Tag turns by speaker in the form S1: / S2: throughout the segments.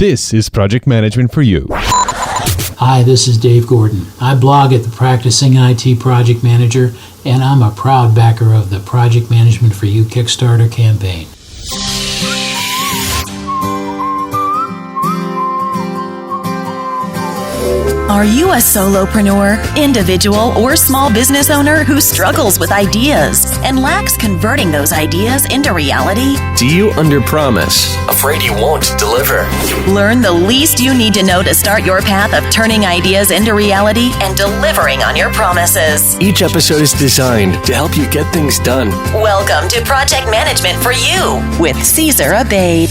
S1: This is Project Management for You.
S2: Hi, this is Dave Gordon. I blog at the Practicing IT Project Manager, and I'm a proud backer of the Project Management for You Kickstarter campaign.
S3: Are you a solopreneur, individual, or small business owner who struggles with ideas and lacks converting those ideas into reality?
S4: Do you underpromise, afraid you won't deliver?
S3: Learn the least you need to know to start your path of turning ideas into reality and delivering on your promises.
S4: Each episode is designed to help you get things done.
S3: Welcome to Project Management for You with Caesar Abade.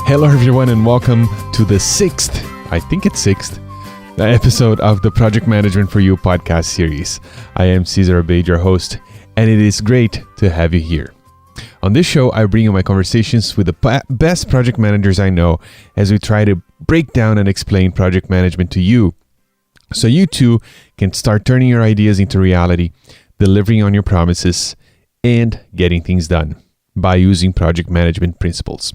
S1: Hello everyone and welcome to the sixth episode of the Project Management for You podcast series. I am Caesar Abade, your host, and it is great to have you here. On this show, I bring you my conversations with the best project managers I know as we try to break down and explain project management to you so you too can start turning your ideas into reality, delivering on your promises, and getting things done by using project management principles.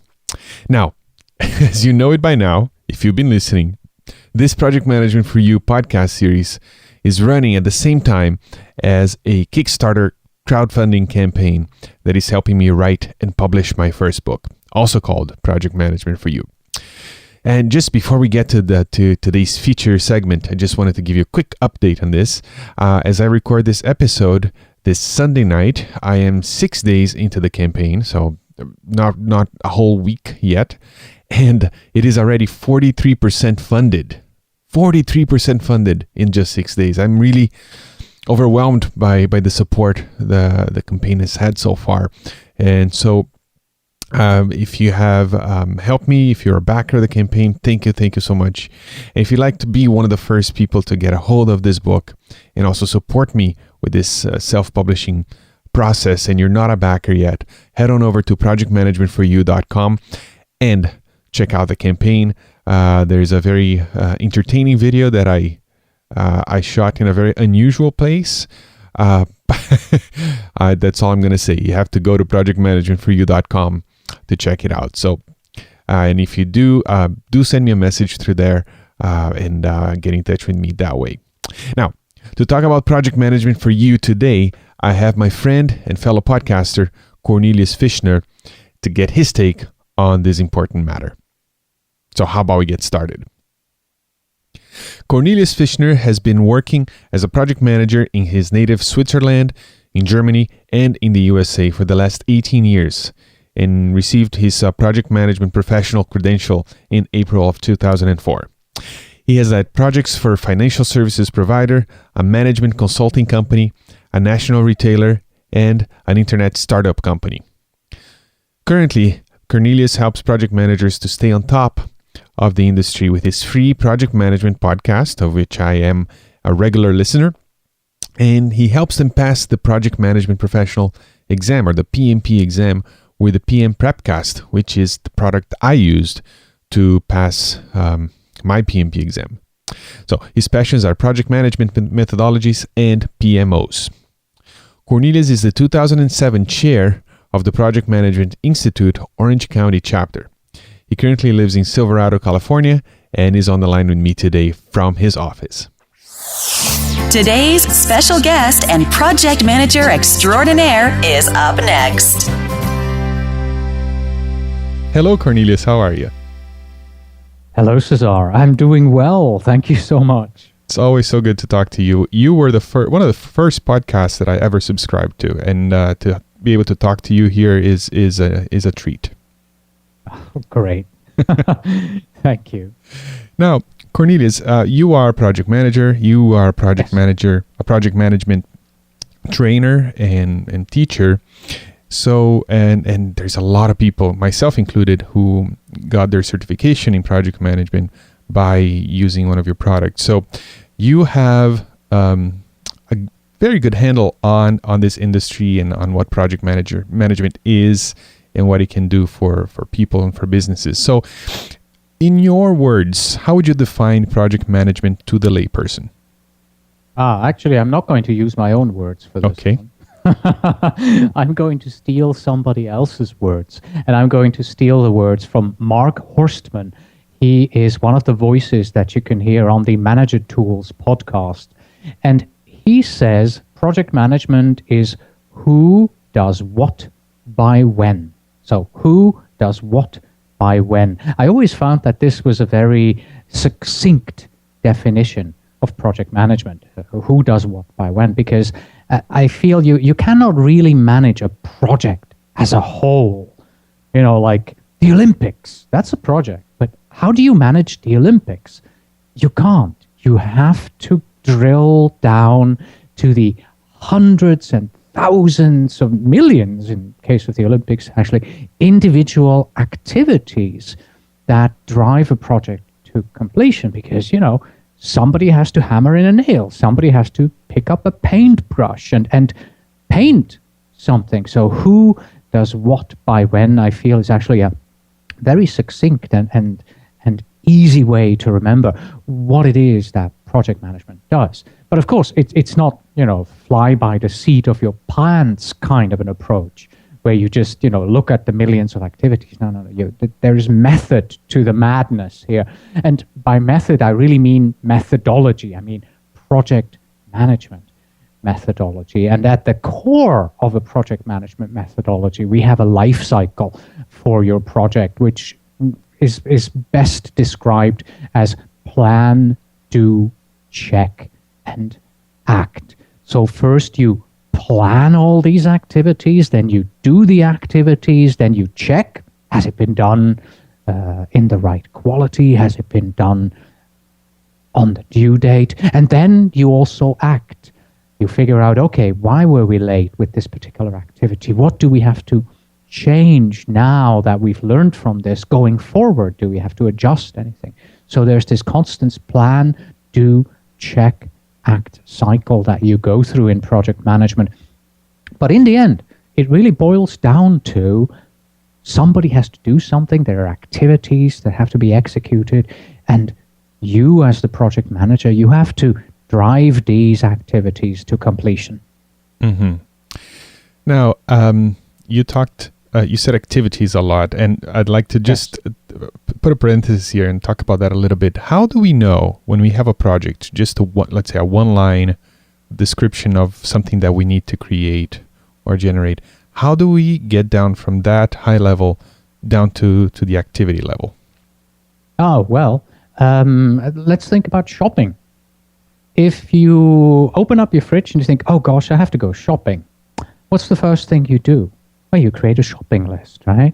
S1: Now, as you know it by now, if you've been listening, this Project Management for You podcast series is running at the same time as a Kickstarter crowdfunding campaign that is helping me write and publish my first book, also called Project Management for You. And just before we get to today's feature segment, I just wanted to give you a quick update on this. As I record this episode this Sunday night, I am 6 days into the campaign, so not a whole week yet, and it is already 43% funded. 43% funded in just 6 days. I'm really overwhelmed by the support the campaign has had so far. And so if you have helped me, if you're a backer of the campaign, thank you so much. And if you'd like to be one of the first people to get a hold of this book and also support me with this self-publishing process, and you're not a backer yet, head on over to projectmanagementforyou.com and check out the campaign. There's a very entertaining video that I shot in a very unusual place. That's all I'm going to say. You have to go to projectmanagementforyou.com to check it out. So, and if you do send me a message through there and get in touch with me that way. Now, to talk about project management for you today, I have my friend and fellow podcaster, Cornelius Fichtner, to get his take on this important matter. So how about we get started? Cornelius Fichtner has been working as a project manager in his native Switzerland, in Germany, and in the USA for the last 18 years, and received his project management professional credential in April of 2004. He has led projects for a financial services provider, a management consulting company, a national retailer, and an internet startup company. Currently, Cornelius helps project managers to stay on top of the industry with his free project management podcast, of which I am a regular listener, and he helps them pass the project management professional exam, or the PMP exam, with the PM Prepcast, which is the product I used to pass my PMP exam. So his passions are project management methodologies and PMOs. Cornelius is the 2007 chair of the Project Management Institute Orange County chapter. He currently lives in Silverado, California, and is on the line with me today from his office.
S3: Today's special guest and project manager extraordinaire is up next.
S1: Hello, Cornelius. How are you?
S5: Hello, Cesar. I'm doing well. Thank you so much.
S1: It's always so good to talk to you. You were one of the first podcasts that I ever subscribed to, and to be able to talk to you here is a treat.
S5: Oh, great. Thank you.
S1: Now, Cornelius, you are a project manager. You are a project manager, a project management trainer and teacher. So, and there's a lot of people, myself included, who got their certification in project management by using one of your products. So you have a very good handle on this industry and on what project management is and what it can do for people and for businesses. So in your words, how would you define project management to the layperson?
S5: Actually, I'm not going to use my own words for this.
S1: Okay.
S5: I'm going to steal somebody else's words, and I'm going to steal the words from Mark Horstman. He is one of the voices that you can hear on the Manager Tools podcast. And he says project management is who does what by when. So who does what by when. I always found that this was a very succinct definition of project management. Who does what by when, because I feel you cannot really manage a project as a whole. You know, like the Olympics, that's a project. But how do you manage the Olympics? You can't. You have to drill down to the hundreds and thousands of millions, in case of the Olympics, actually, individual activities that drive a project to completion. Because, you know, somebody has to hammer in a nail. Somebody has to pick up a paintbrush and paint something. So who does what by when, I feel, is actually a very succinct and easy way to remember what it is that project management does. But of course, it's not, you know, fly by the seat of your pants kind of an approach where you just, you know, look at the millions of activities. No. There is method to the madness here. And by method, I really mean methodology. I mean project management methodology. And at the core of a project management methodology, we have a life cycle for your project, which is best described as plan, do, check, and act. So first you plan all these activities, then you do the activities, then you check, has it been done in the right quality? Has it been done on the due date? And then you also act. You figure out, okay, why were we late with this particular activity? What do we have to change now that we've learned from this going forward? Do we have to adjust anything? So there's this constant plan, do, check, act cycle that you go through in project management. But in the end, it really boils down to somebody has to do something. There are activities that have to be executed. And you, as the project manager, you have to drive these activities to completion.
S1: Mm-hmm. Now, you said activities a lot, and I'd like to just put a parenthesis here and talk about that a little bit. How do we know when we have a project, just let's say a one-line description of something that we need to create or generate? How do we get down from that high level down to the activity level?
S5: Oh, well, let's think about shopping. If you open up your fridge and you think, oh gosh, I have to go shopping, what's the first thing you do? Well, you create a shopping list, right?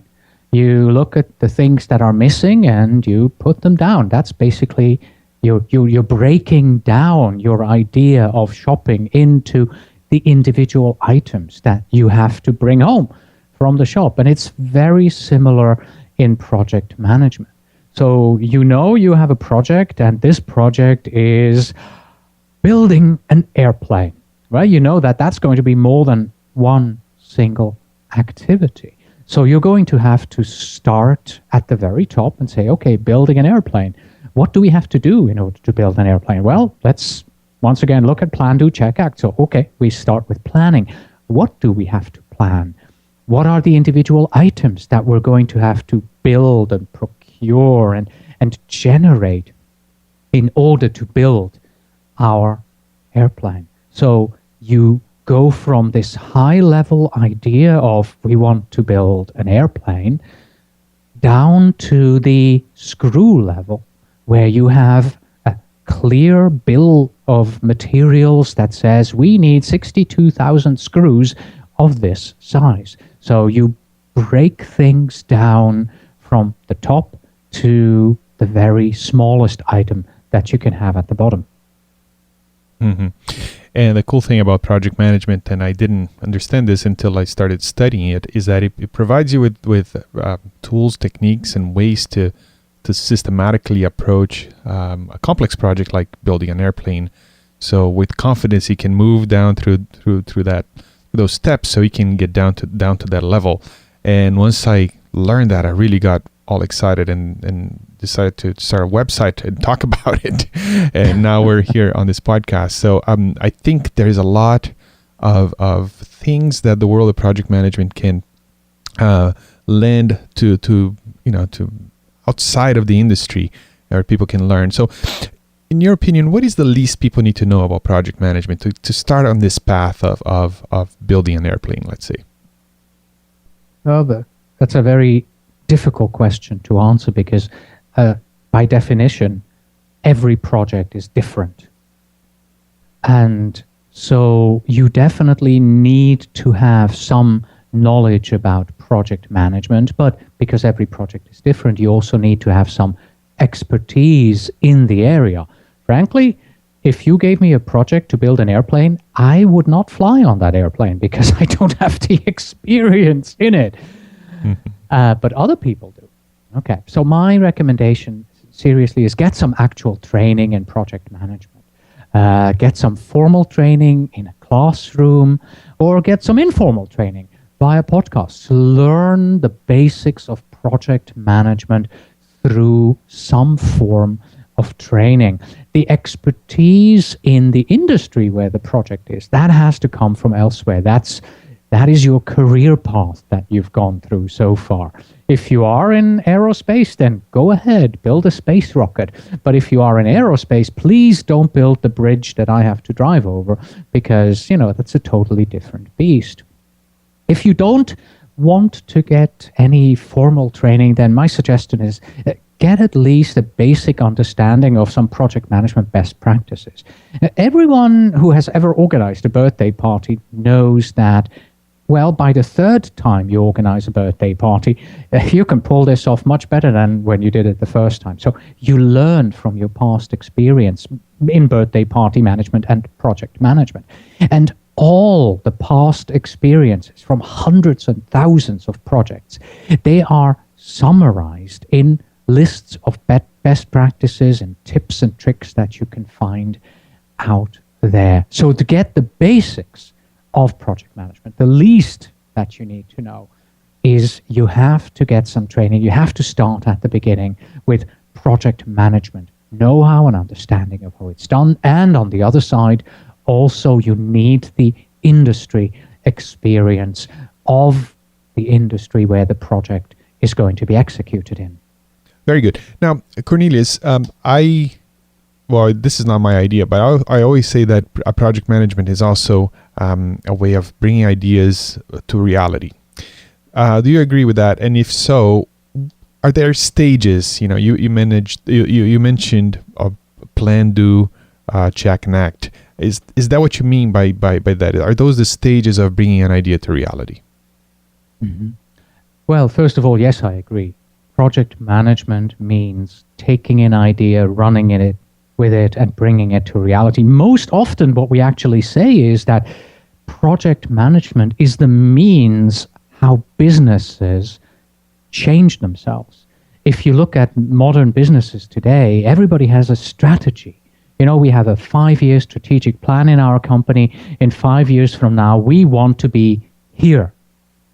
S5: You look at the things that are missing and you put them down. That's basically you're breaking down your idea of shopping into the individual items that you have to bring home from the shop. And it's very similar in project management. So you know you have a project, and this project is building an airplane, right? You know that that's going to be more than one single activity. So you're going to have to start at the very top and say, okay, building an airplane. What do we have to do in order to build an airplane? Well, let's once again look at plan, do, check, act. So, okay, we start with planning. What do we have to plan? What are the individual items that we're going to have to build and procure and generate in order to build our airplane? So you go from this high-level idea of we want to build an airplane down to the screw level, where you have a clear bill of materials that says we need 62,000 screws of this size. So you break things down from the top to the very smallest item that you can have at the bottom.
S1: Mm-hmm. And the cool thing about project management, and I didn't understand this until I started studying it, is that it provides you with tools, techniques, and ways to systematically approach a complex project like building an airplane. So with confidence, you can move down through those steps, so you can get down to that level. And once I learned that, I really got all excited and decided to start a website and talk about it. And now we're here on this podcast. So I think there's a lot of things that the world of project management can lend to outside of the industry, or people can learn. So, in your opinion, what is the least people need to know about project management to start on this path of building an airplane, let's say?
S5: Oh, that's a very difficult question to answer because, by definition, every project is different. And so you definitely need to have some knowledge about project management, but because every project is different, you also need to have some expertise in the area. Frankly, if you gave me a project to build an airplane, I would not fly on that airplane because I don't have the experience in it. But other people do. Okay, so my recommendation, seriously, is get some actual training in project management. Get some formal training in a classroom, or get some informal training via podcasts. Learn the basics of project management through some form of training. The expertise in the industry where the project is, that has to come from elsewhere. That is your career path that you've gone through so far. If you are in aerospace, then go ahead, build a space rocket. But if you are in aerospace, please don't build the bridge that I have to drive over, because, that's a totally different beast. If you don't want to get any formal training, then my suggestion is get at least a basic understanding of some project management best practices. Everyone who has ever organized a birthday party knows that, well, by the third time you organize a birthday party, you can pull this off much better than when you did it the first time. So you learn from your past experience in birthday party management and project management. And all the past experiences from hundreds and thousands of projects, they are summarized in lists of best practices and tips and tricks that you can find out there. So to get the basics of project management, the least that you need to know is you have to get some training. You have to start at the beginning with project management, know-how and understanding of how it's done. And on the other side, also you need the industry experience of the industry where the project is going to be executed in.
S1: Very good. Now, Cornelius, this is not my idea, but I always say that project management is also a way of bringing ideas to reality. Do you agree with that? And if so, are there stages? You mentioned plan, do, check, and act. Is that what you mean by that? Are those the stages of bringing an idea to reality?
S5: Mm-hmm. Well, first of all, yes, I agree. Project management means taking an idea, running with it, and bringing it to reality. Most often what we actually say is that project management is the means how businesses change themselves. If you look at modern businesses today, everybody has a strategy. We have a 5-year strategic plan in our company. In 5 years from now, we want to be here.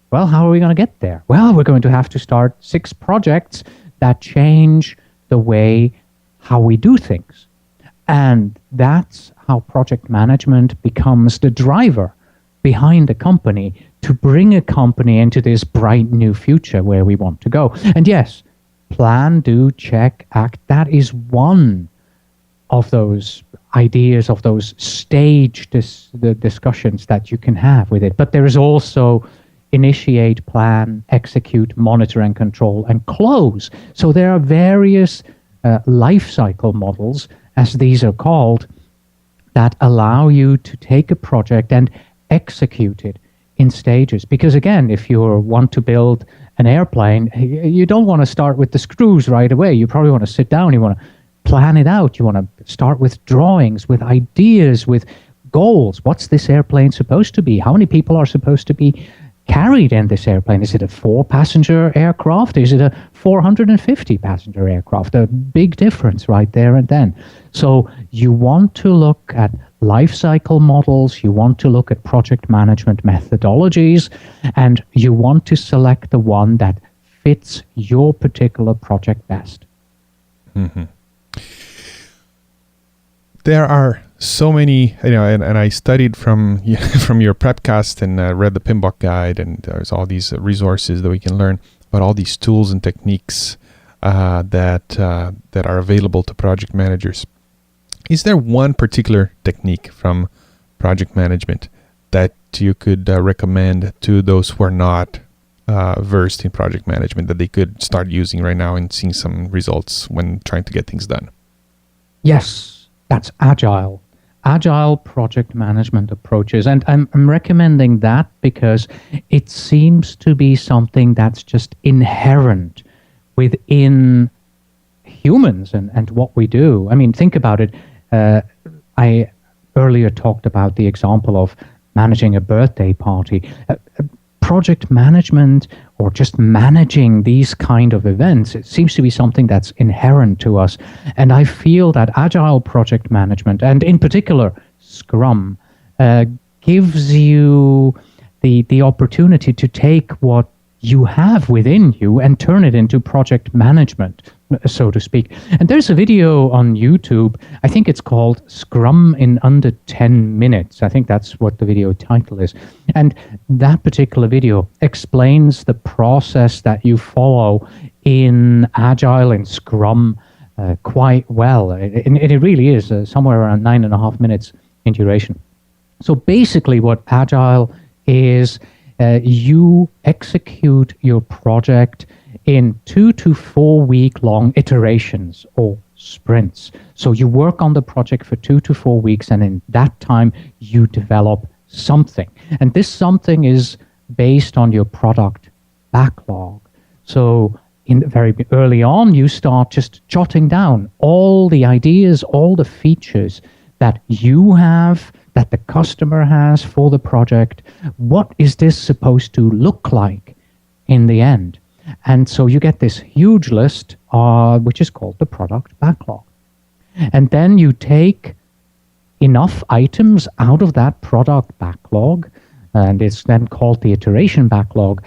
S5: Well, how are we going to get there? Well, we're going to have to start 6 projects that change the way how we do things. And that's how project management becomes the driver behind a company to bring a company into this bright new future where we want to go. And yes, plan, do, check, act, that is one of those ideas, of those stage the discussions that you can have with it. But there is also initiate, plan, execute, monitor and control, and close. So there are various life cycle models, as these are called, that allow you to take a project and execute it in stages. Because again, if you want to build an airplane, you don't want to start with the screws right away. You probably want to sit down, you want to plan it out. You want to start with drawings, with ideas, with goals. What's this airplane supposed to be? How many people are supposed to be carried in this airplane? Is it a 4-passenger aircraft? Is it a 450-passenger aircraft? A big difference right there and then. So you want to look at life cycle models, you want to look at project management methodologies, and you want to select the one that fits your particular project best.
S1: Mm-hmm. there are so many, and I studied from from your prepcast and read the PMBOK guide, and there's all these resources that we can learn about all these tools and techniques that are available to project managers. Is there one particular technique from project management that you could recommend to those who are not versed in project management that they could start using right now and seeing some results when trying to get things done?
S5: Yes, that's Agile. Agile project management approaches. And I'm recommending that because it seems to be something that's just inherent within humans and what we do. I mean, think about it. I earlier talked about the example of managing a birthday party. Project management, or just managing these kind of events, it seems to be something that's inherent to us. And I feel that Agile project management, and in particular Scrum, gives you the opportunity to take what you have within you and turn it into project management, so to speak. And there's a video on YouTube, I think it's called Scrum in Under 10 Minutes. I think that's what the video title is. And that particular video explains the process that you follow in Agile and Scrum quite well. And it really is somewhere around 9.5 minutes in duration. So basically what Agile is, you execute your project in 2 to 4 week long iterations or sprints. So you work on the project for 2 to 4 weeks, and in that time you develop something. And this something is based on your product backlog. So very early on, you start just jotting down all the ideas, all the features that you have, that the customer has for the project. What is this supposed to look like in the end? And so you get this huge list, which is called the product backlog. And then you take enough items out of that product backlog, and it's then called the iteration backlog.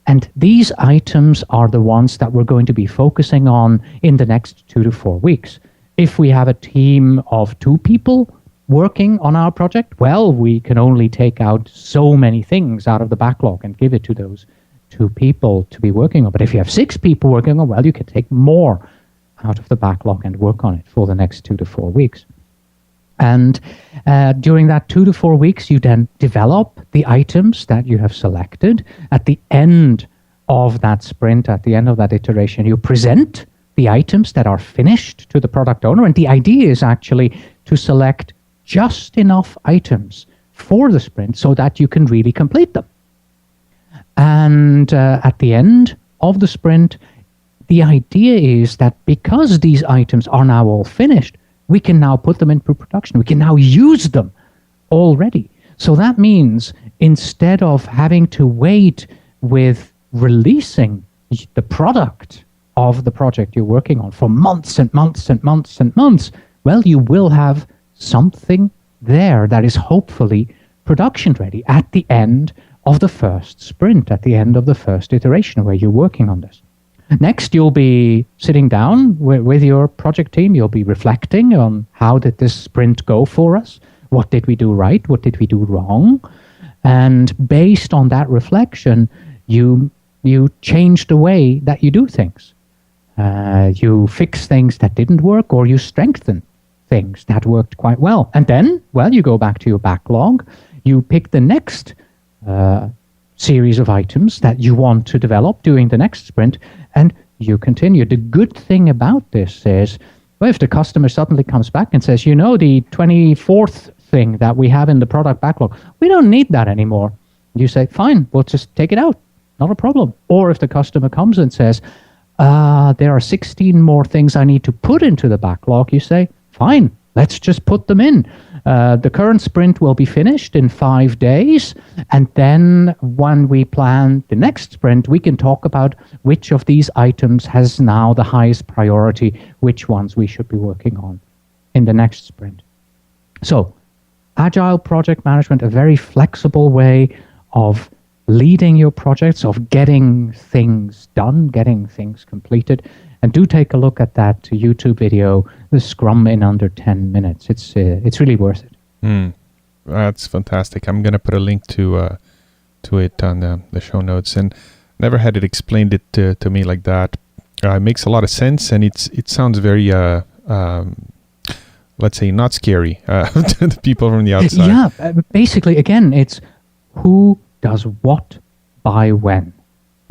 S5: And these items are the ones that we're going to be focusing on in the next 2 to 4 weeks. If we have a team of 2 people working on our project, well, we can only take out so many things out of the backlog and give it to those 2 people to be working on. But if you have 6 people working on, well, you can take more out of the backlog and work on it for the next 2 to 4 weeks. And during that 2 to 4 weeks, you then develop the items that you have selected. At the end of that sprint, at the end of that iteration, you present the items that are finished to the product owner. And the idea is actually to select just enough items for the sprint so that you can really complete them. And at the end of the sprint, the idea is that because these items are now all finished, we can now put them into production. We can now use them already. So that means instead of having to wait with releasing the product of the project you're working on for months and months and months and months, well, you will have something there that is hopefully production ready at the end of the first sprint, at the end of the first iteration where you're working on this. Next, you'll be sitting down with your project team. You'll be reflecting on how did this sprint go for us? What did we do right? What did we do wrong? And based on that reflection, you change the way that you do things. You fix things that didn't work, or you strengthen things that worked quite well. And then, well, you go back to your backlog. You pick the next series of items that you want to develop during the next sprint, and you continue. The good thing about this is, well, if the customer suddenly comes back and says, the 24th thing that we have in the product backlog, we don't need that anymore. You say, fine, we'll just take it out. Not a problem. Or if the customer comes and says, there are 16 more things I need to put into the backlog, you say, fine, let's just put them in. The current sprint will be finished in 5 days. And then when we plan the next sprint, we can talk about which of these items has now the highest priority, which ones we should be working on in the next sprint. So Agile project management, a very flexible way of leading your projects, of getting things done, getting things completed. And do take a look at that YouTube video, the Scrum in under 10 minutes. It's really worth it.
S1: That's fantastic. I'm gonna put a link to it on the show notes, and never had it explained it to me like that. It makes a lot of sense, and it sounds very let's say not scary to the people from the outside.
S5: Yeah, basically, again, it's who does what by when.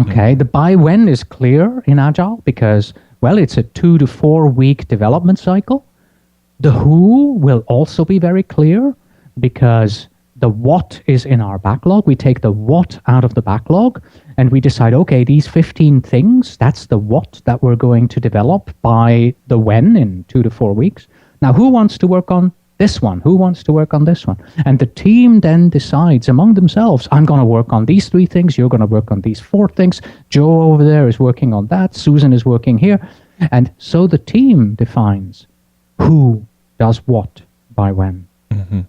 S5: Okay, the by when is clear in Agile because, well, it's a 2 to 4 week development cycle. The who will also be very clear because the what is in our backlog. We take the what out of the backlog and we decide, okay, these 15 things, that's the what that we're going to develop by the when in 2 to 4 weeks. Now, who wants to work on this one? Who wants to work on this one? And the team then decides among themselves, I'm going to work on these 3 things. You're going to work on these 4 things. Joe over there is working on that. Susan is working here. And so the team defines who does what by when.
S1: Mm-hmm.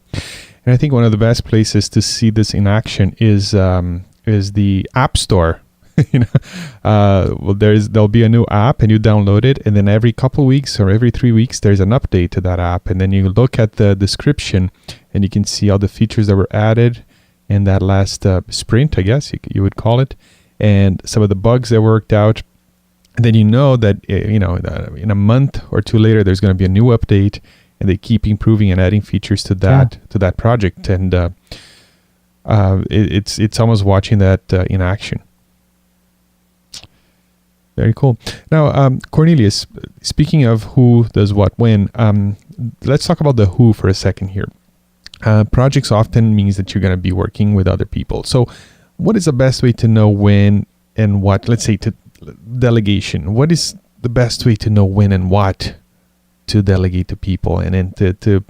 S1: And I think one of the best places to see this in action is the App Store. Well, there'll be a new app and you download it, and then every couple weeks or every 3 weeks there's an update to that app, and then you look at the description and you can see all the features that were added in that last sprint, I guess you would call it, and some of the bugs that worked out. And then you know that in a month or 2 later there's going to be a new update, and they keep improving and adding features to that project, and it's almost watching that in action. Very cool. Now, Cornelius, speaking of who does what when, let's talk about the who for a second here. Projects often means that you're going to be working with other people. So what is the best way to know when and what? Let's say to delegation. What is the best way to know when and what to delegate to people, and then to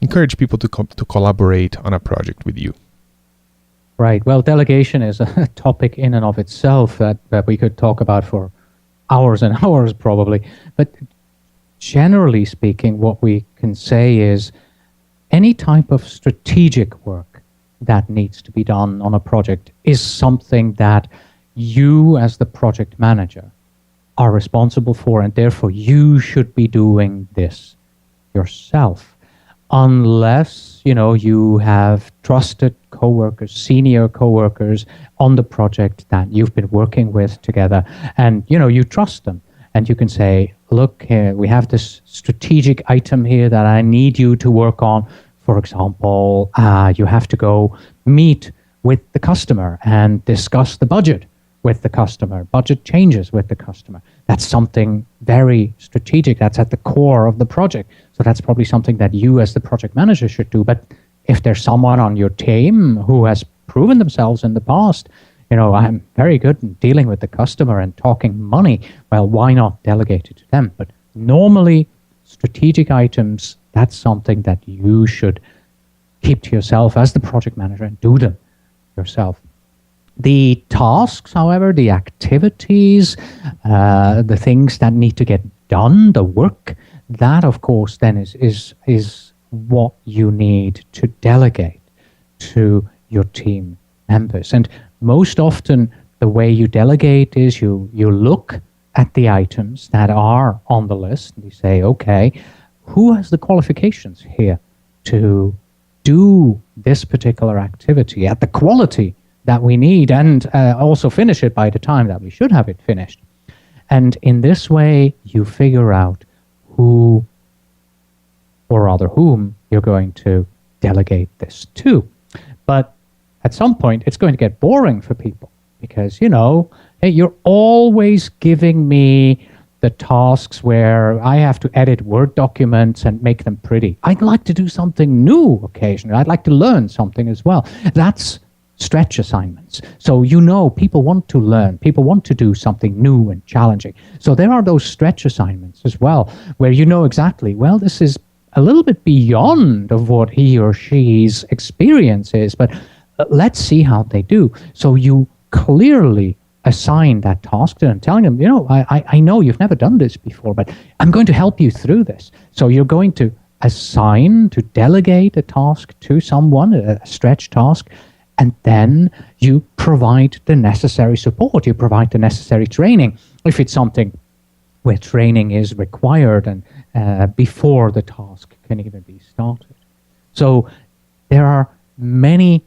S1: encourage people to collaborate on a project with you?
S5: Right. Well, delegation is a topic in and of itself that we could talk about for hours and hours probably. But generally speaking, what we can say is any type of strategic work that needs to be done on a project is something that you as the project manager are responsible for, and therefore you should be doing this yourself. Unless, you have trusted coworkers, senior coworkers on the project that you've been working with together, and, you trust them. And you can say, look, we have this strategic item here that I need you to work on. For example, you have to go meet with the customer and discuss the budget with the customer, budget changes with the customer. That's something very strategic. That's at the core of the project. So that's probably something that you as the project manager should do. But if there's someone on your team who has proven themselves in the past, I'm very good in dealing with the customer and talking money, well, why not delegate it to them? But normally, strategic items, that's something that you should keep to yourself as the project manager and do them yourself. The tasks, however, the activities, the things that need to get done, the work, that of course then is what you need to delegate to your team members. And most often the way you delegate is you look at the items that are on the list and you say, okay, who has the qualifications here to do this particular activity at the quality that we need, and also finish it by the time that we should have it finished. And in this way, you figure out who, or rather whom, you're going to delegate this to. But at some point, it's going to get boring for people because, hey, you're always giving me the tasks where I have to edit Word documents and make them pretty. I'd like to do something new occasionally. I'd like to learn something as well. That's stretch assignments. So people want to learn, people want to do something new and challenging. So there are those stretch assignments as well, where exactly, well, this is a little bit beyond of what he or she's experience is, but let's see how they do. So you clearly assign that task to them, telling them, I know you've never done this before, but I'm going to help you through this. So you're going to assign, to delegate a task to someone, a stretch task, and then you provide the necessary support, you provide the necessary training. If it's something where training is required and before the task can even be started. So there are many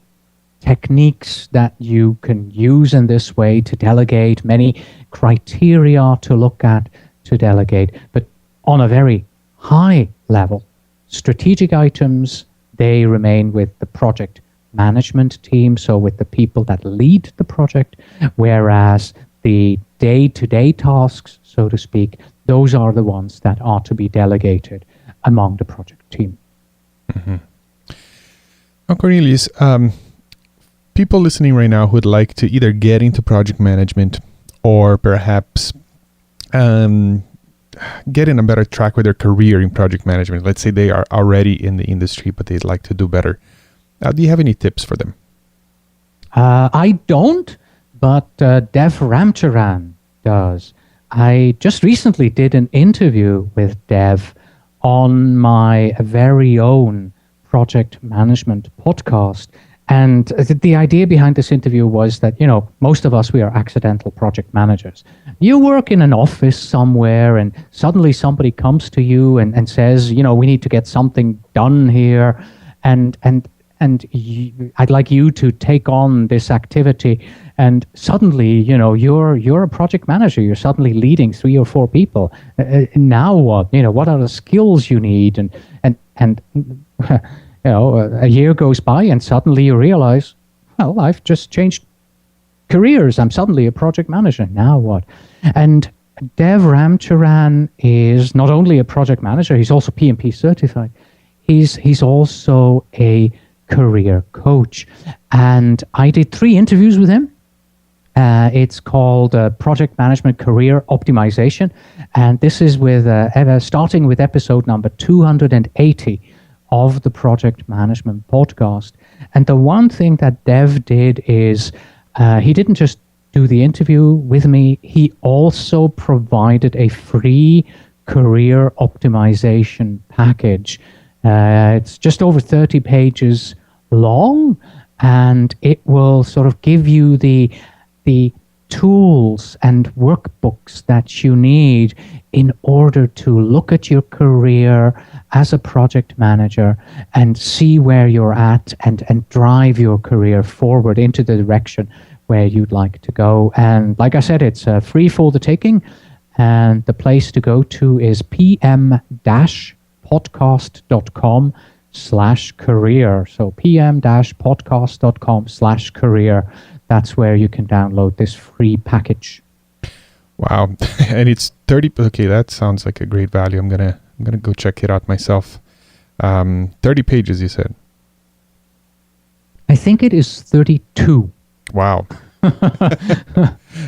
S5: techniques that you can use in this way to delegate, many criteria to look at to delegate, but on a very high level, strategic items, they remain with the project management team, so with the people that lead the project, whereas the day-to-day tasks, so to speak, those are the ones that are to be delegated among the project team.
S1: Mm-hmm. Now, Cornelius, people listening right now who'd like to either get into project management or perhaps get in a better track with their career in project management. Let's say they are already in the industry, but they'd like to do better. Do you have any tips for them?
S5: I don't, but Dev Ramcharan does. I just recently did an interview with Dev on my very own project management podcast. And the idea behind this interview was that, most of us, we are accidental project managers. You work in an office somewhere and suddenly somebody comes to you and says, we need to get something done here. And I'd like you to take on this activity. And suddenly, you're a project manager. You're suddenly leading 3 or 4 people. Now what? What are the skills you need? And a year goes by and suddenly you realize, well, I've just changed careers. I'm suddenly a project manager. Now what? And Dev Ramcharan is not only a project manager, he's also PMP certified. He's also a career coach. And I did 3 interviews with him. It's called Project Management Career Optimization. And this is with starting with episode number 280 of the Project Management Podcast. And the one thing that Dev did is he didn't just do the interview with me, he also provided a free career optimization package. It's just over 30 pages long, and it will sort of give you the tools and workbooks that you need in order to look at your career as a project manager and see where you're at and drive your career forward into the direction where you'd like to go. And like I said, it's free for the taking. And the place to go to is pm-podcast.com/career. So pm-podcast.com/career. That's where you can download this free package.
S1: Wow. And it's 30. Okay, that sounds like a great value. I'm gonna go check it out myself. 30 pages, you said.
S5: I think it is 32.
S1: Wow.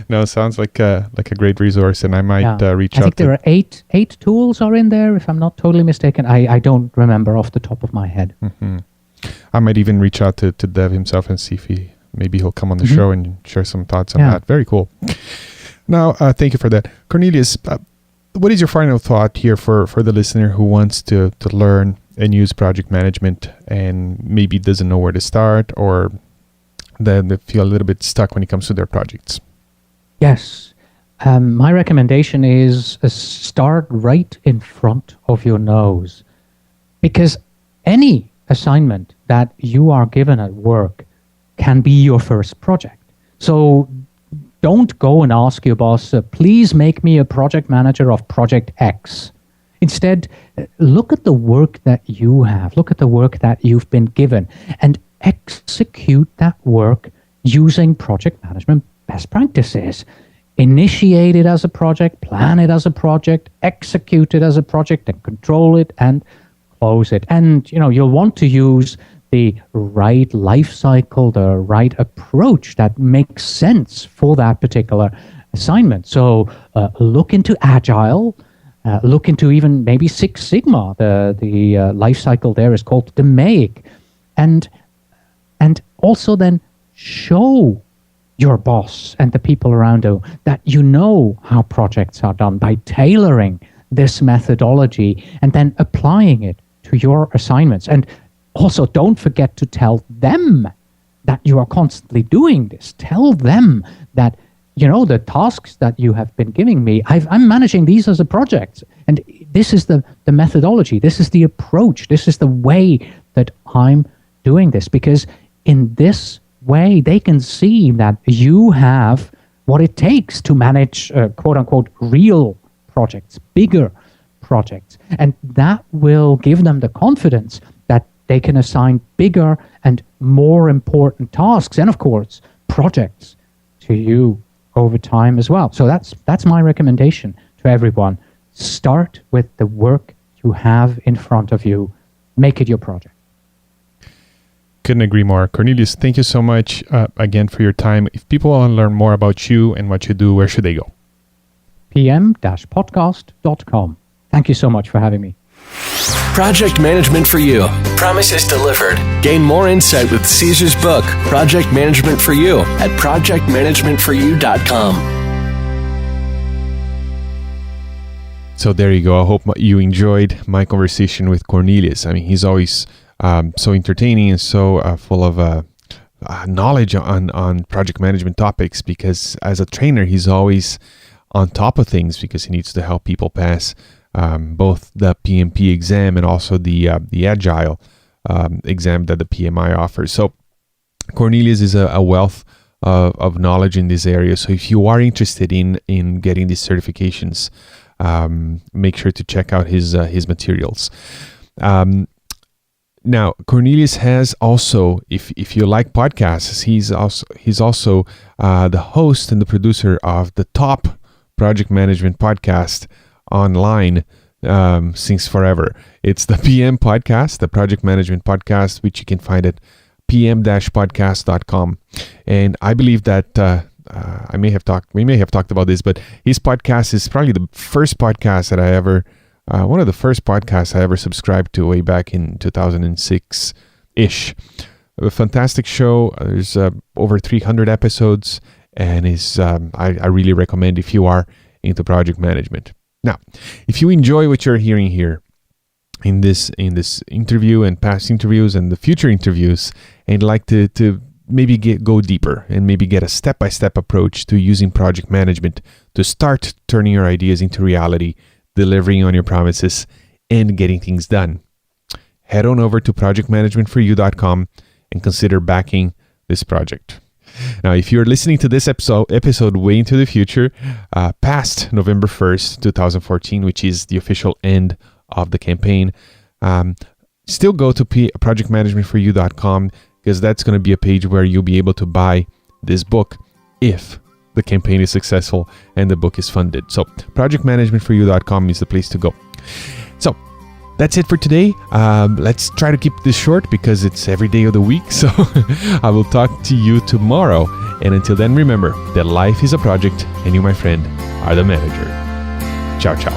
S1: No, sounds like a great resource, and I might reach out.
S5: I think there are eight tools are in there, if I'm not totally mistaken. I don't remember off the top of my head.
S1: Mm-hmm. I might even reach out to Dev himself and see if maybe he'll come on the show and share some thoughts on that. Very cool. Now, thank you for that. Cornelius, what is your final thought here for the listener who wants to learn and use project management and maybe doesn't know where to start, or then they feel a little bit stuck when it comes to their projects?
S5: Yes. My recommendation is start right in front of your nose, because any assignment that you are given at work can be your first project. So don't go and ask your boss, please make me a project manager of project X. Instead, look at the work that you have, look at the work that you've been given, and execute that work using project management best practices. Initiate it as a project, plan it as a project, execute it as a project, and control it and close it. And you'll want to use the right life cycle, the right approach that makes sense for that particular assignment. So look into Agile, look into even maybe Six Sigma. The life cycle there is called the MAIC. And also then show your boss and the people around you that you know how projects are done by tailoring this methodology and then applying it to your assignments. And also, don't forget to tell them that you are constantly doing this. Tell them that the tasks that you have been giving me, I'm managing these as a project. And this is the methodology. This is the approach. This is the way that I'm doing this. Because in this way, they can see that you have what it takes to manage, quote unquote, real projects, bigger projects. And that will give them the confidence that they can assign bigger and more important tasks and, of course, projects to you over time as well. So that's my recommendation to everyone. Start with the work you have in front of you. Make it your project.
S1: Couldn't agree more. Cornelius, thank you so much again for your time. If people want to learn more about you and what you do, where should they go?
S5: pm-podcast.com. Thank you so much for having me.
S4: Project Management for You. Promises delivered. Gain more insight with Caesar's book, Project Management for You, at projectmanagementforyou.com.
S1: So there you go. I hope you enjoyed my conversation with Cornelius. I mean, he's always so entertaining and so full of knowledge on project management topics, because as a trainer, he's always on top of things because he needs to help people pass both the PMP exam and also the Agile exam that the PMI offers. So Cornelius is a wealth of knowledge in this area. So if you are interested in getting these certifications, make sure to check out his materials. Now, Cornelius has also, if you like podcasts, he's also the host and the producer of the top project management podcast online since forever. It's the PM podcast, the project management podcast, which you can find at pm-podcast.com. And I believe that we may have talked about this, but his podcast is probably the first podcast that I ever, one of the first podcasts I ever subscribed to way back in 2006-ish. A fantastic show. There's over 300 episodes, and I really recommend if you are into project management. Now, if you enjoy what you're hearing here in this interview and past interviews and the future interviews, and like to maybe go deeper and maybe get a step-by-step approach to using project management to start turning your ideas into reality, delivering on your promises, and getting things done, head on over to projectmanagementforyou.com and consider backing this project. Now, if you're listening to this episode way into the future, past November 1st, 2014, which is the official end of the campaign, still go to projectmanagementforyou.com, because that's going to be a page where you'll be able to buy this book if the campaign is successful and the book is funded. So projectmanagementforyou.com is the place to go. So that's it for today. Let's try to keep this short because it's every day of the week. So I will talk to you tomorrow. And until then, remember that life is a project and you, my friend, are the manager. Ciao, ciao.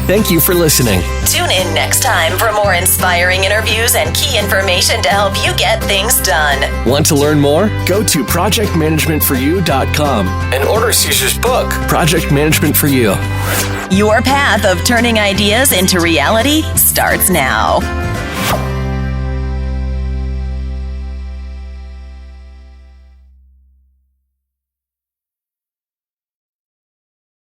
S4: Thank you for listening.
S3: Tune in next time for more inspiring interviews and key information to help you get things done.
S4: Want to learn more? Go to projectmanagementforyou.com and order Caesar's book, Project Management for You.
S3: Your path of turning ideas into reality starts now.